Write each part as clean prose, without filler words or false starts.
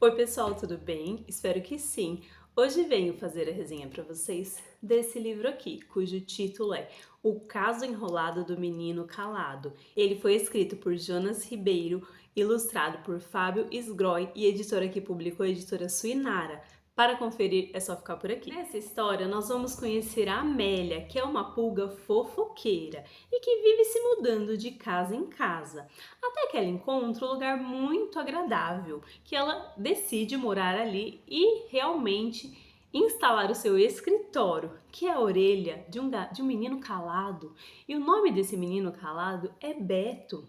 Oi pessoal, tudo bem? Espero que sim. Hoje venho fazer a resenha para vocês desse livro aqui, cujo título é O Caso Enrolado do Menino Calado. Ele foi escrito por Jonas Ribeiro, ilustrado por Fábio Sgroy e editora que publicou a editora Suinara. Para conferir é só ficar por aqui. Nessa história nós vamos conhecer a Amélia, que é uma pulga fofoqueira e que vive se mudando de casa em casa, até que ela encontra um lugar muito agradável, que ela decide morar ali e realmente instalar o seu escritório, que é a orelha de um menino calado. E o nome desse menino calado é Beto.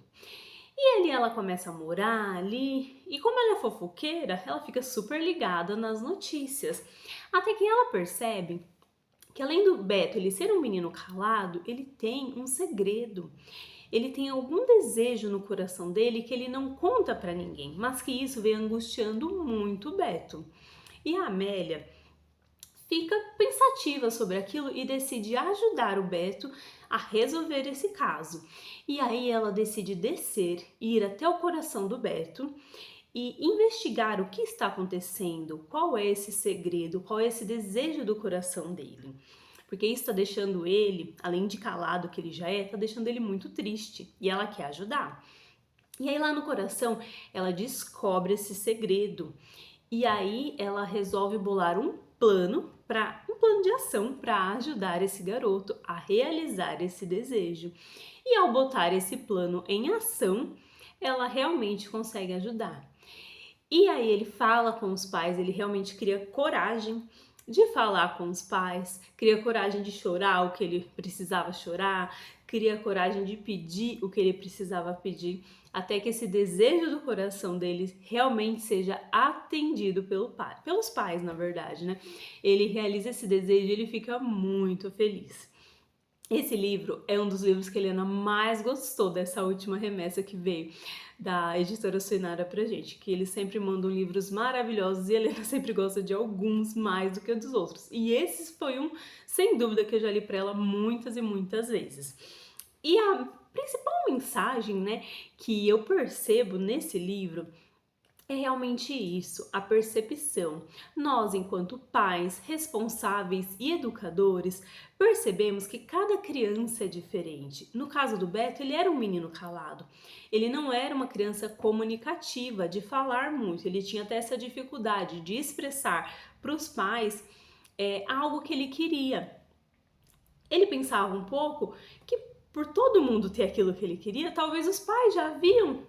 E ali ela começa a morar ali, e como ela é fofoqueira, ela fica super ligada nas notícias. Até que ela percebe que além do Beto ele ser um menino calado, ele tem um segredo. Ele tem algum desejo no coração dele que ele não conta pra ninguém, mas que isso vem angustiando muito o Beto. E a Amélia fica pensativa sobre aquilo e decide ajudar o Beto a resolver esse caso. E aí ela decide descer, ir até o coração do Beto e investigar o que está acontecendo, qual é esse segredo, qual é esse desejo do coração dele. Porque isso está deixando ele, além de calado que ele já é, está deixando ele muito triste e ela quer ajudar. E aí lá no coração ela descobre esse segredo e aí ela resolve bolar um plano de ação para ajudar esse garoto a realizar esse desejo. E ao botar esse plano em ação, ela realmente consegue ajudar. E aí ele fala com os pais, ele realmente cria coragem de falar com os pais, cria coragem de chorar o que ele precisava chorar, cria coragem de pedir o que ele precisava pedir, até que esse desejo do coração dele realmente seja atendido pelos pais, na verdade, né? Ele realiza esse desejo e ele fica muito feliz. Esse livro é um dos livros que a Helena mais gostou dessa última remessa que veio da editora Suinara pra gente, que eles sempre mandam livros maravilhosos e a Helena sempre gosta de alguns mais do que dos outros. E esse foi um, sem dúvida, que eu já li pra ela muitas e muitas vezes. E a principal mensagem, né, que eu percebo nesse livro é realmente isso, a percepção. Nós, enquanto pais, responsáveis e educadores, percebemos que cada criança é diferente. No caso do Beto, ele era um menino calado. Ele não era uma criança comunicativa, de falar muito. Ele tinha até essa dificuldade de expressar para os pais algo que ele queria. Ele pensava um pouco que por todo mundo ter aquilo que ele queria, talvez os pais já haviam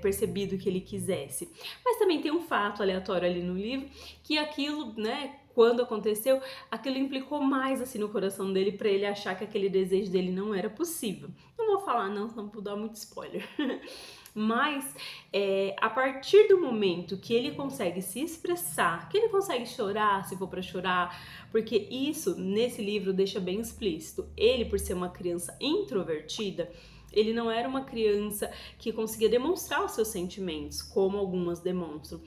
percebido que ele quisesse. Mas também tem um fato aleatório ali no livro que aquilo, né, quando aconteceu, aquilo implicou mais assim no coração dele para ele achar que aquele desejo dele não era possível. Não vou falar não, senão vou dar muito spoiler. Mas a partir do momento que ele consegue se expressar, que ele consegue chorar se for para chorar, porque isso nesse livro deixa bem explícito. Ele, por ser uma criança introvertida, ele não era uma criança que conseguia demonstrar os seus sentimentos, como algumas demonstram.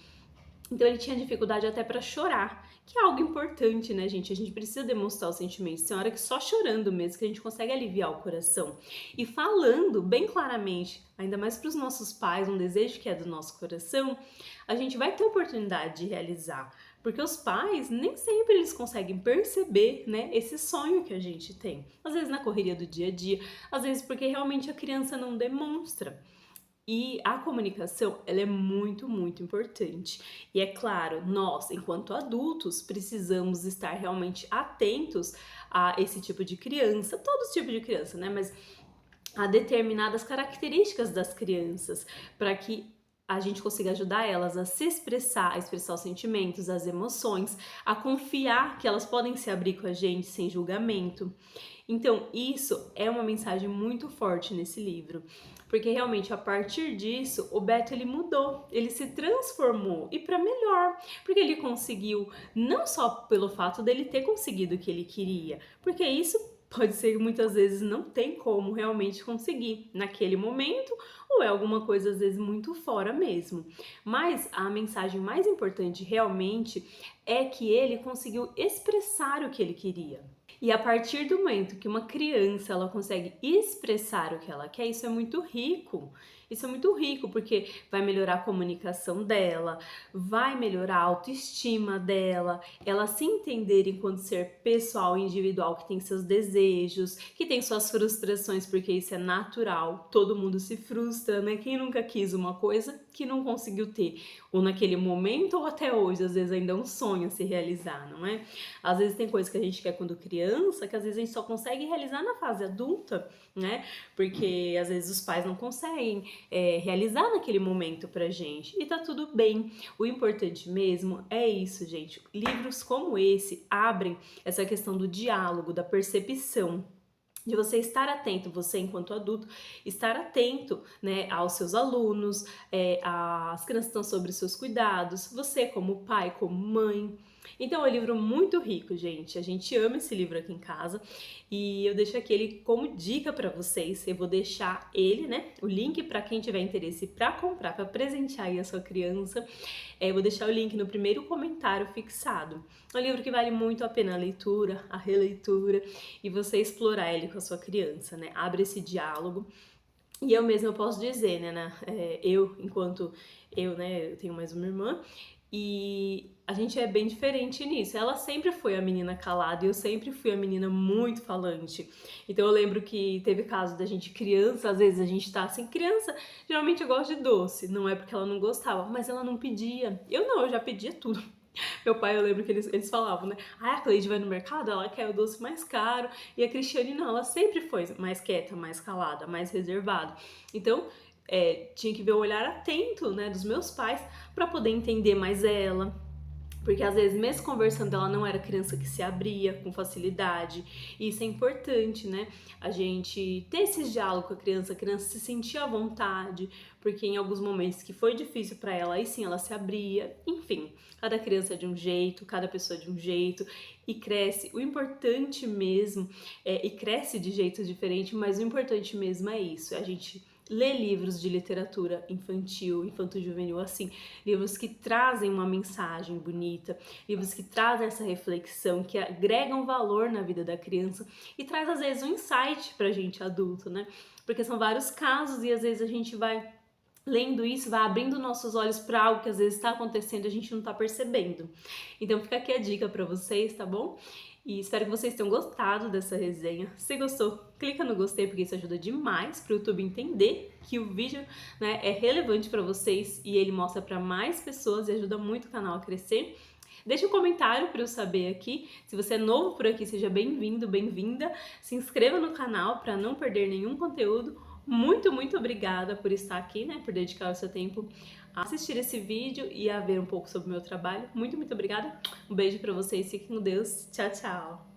Então ele tinha dificuldade até para chorar, que é algo importante, né, gente? A gente precisa demonstrar os sentimentos. Tem hora que só chorando mesmo que a gente consegue aliviar o coração. E falando bem claramente, ainda mais para os nossos pais, um desejo que é do nosso coração, a gente vai ter oportunidade de realizar. Porque os pais nem sempre eles conseguem perceber, né, esse sonho que a gente tem. Às vezes na correria do dia a dia, às vezes porque realmente a criança não demonstra. E a comunicação, ela é muito, muito importante. E é claro, nós, enquanto adultos, precisamos estar realmente atentos a esse tipo de criança, todo tipo de criança, né? Mas a determinadas características das crianças, para que a gente consiga ajudar elas a se expressar, a expressar os sentimentos, as emoções, a confiar que elas podem se abrir com a gente sem julgamento. Então, isso é uma mensagem muito forte nesse livro, porque realmente a partir disso, o Beto ele mudou, ele se transformou e para melhor, porque ele conseguiu não só pelo fato dele ter conseguido o que ele queria, porque isso pode ser que muitas vezes não tem como realmente conseguir naquele momento ou é alguma coisa às vezes muito fora mesmo. Mas a mensagem mais importante realmente é que ele conseguiu expressar o que ele queria. E a partir do momento que uma criança ela consegue expressar o que ela quer, isso é muito rico. Isso é muito rico, porque vai melhorar a comunicação dela, vai melhorar a autoestima dela, ela se entender enquanto ser pessoal e individual que tem seus desejos, que tem suas frustrações, porque isso é natural, todo mundo se frustra, né? Quem nunca quis uma coisa que não conseguiu ter, ou naquele momento ou até hoje, às vezes ainda é um sonho a se realizar, não é? Às vezes tem coisa que a gente quer quando criança, que às vezes a gente só consegue realizar na fase adulta, né? Porque às vezes os pais não conseguem realizar naquele momento pra gente. E tá tudo bem. O importante mesmo é isso, gente. Livros como esse abrem essa questão do diálogo, da percepção, de você estar atento, você enquanto adulto, estar atento, né, aos seus alunos, às crianças que estão sobre os seus cuidados, você como pai, como mãe. Então é um livro muito rico, gente. A gente ama esse livro aqui em casa e eu deixo aqui ele como dica para vocês. Eu vou deixar ele, né, o link para quem tiver interesse para comprar, para presentear aí a sua criança. Eu vou deixar o link no primeiro comentário fixado. É um livro que vale muito a pena a leitura, a releitura e você explorar ele com a sua criança, né? Abre esse diálogo. E eu mesma posso dizer, né, enquanto eu, né, eu tenho mais uma irmã, e a gente é bem diferente nisso. Ela sempre foi a menina calada e eu sempre fui a menina muito falante. Então eu lembro que teve caso da gente criança, às vezes a gente tá assim, criança geralmente gosta de doce, não é porque ela não gostava, mas ela não pedia. Eu não, eu já pedia tudo. Meu pai, eu lembro que eles falavam, né? Ah, a Cleide vai no mercado, ela quer o doce mais caro. E a Cristiane não, ela sempre foi mais quieta, mais calada, mais reservada. Então, tinha que ver o olhar atento, né, dos meus pais para poder entender mais ela. Porque às vezes, mesmo conversando, ela não era criança que se abria com facilidade. E isso é importante, né? A gente ter esse diálogo com a criança se sentir à vontade, porque em alguns momentos que foi difícil para ela, aí sim ela se abria. Enfim, cada criança é de um jeito, cada pessoa é de um jeito e cresce. O importante mesmo e cresce de jeitos diferentes, mas o importante mesmo é isso, é a gente ler livros de literatura infantil, infanto-juvenil, assim, livros que trazem uma mensagem bonita, livros que trazem essa reflexão, que agregam valor na vida da criança e traz às vezes um insight pra gente adulto, né? Porque são vários casos e às vezes a gente vai lendo isso, vai abrindo nossos olhos para algo que às vezes está acontecendo e a gente não está percebendo. Então fica aqui a dica para vocês, tá bom? E espero que vocês tenham gostado dessa resenha. Se gostou, clica no gostei porque isso ajuda demais para o YouTube entender que o vídeo, né, é relevante para vocês e ele mostra para mais pessoas e ajuda muito o canal a crescer. Deixa um comentário para eu saber aqui. Se você é novo por aqui, seja bem-vindo, bem-vinda. Se inscreva no canal para não perder nenhum conteúdo. Muito, muito obrigada por estar aqui, né, por dedicar o seu tempo a assistir esse vídeo e a ver um pouco sobre o meu trabalho. Muito, muito obrigada. Um beijo para vocês, fiquem com Deus. Tchau, tchau.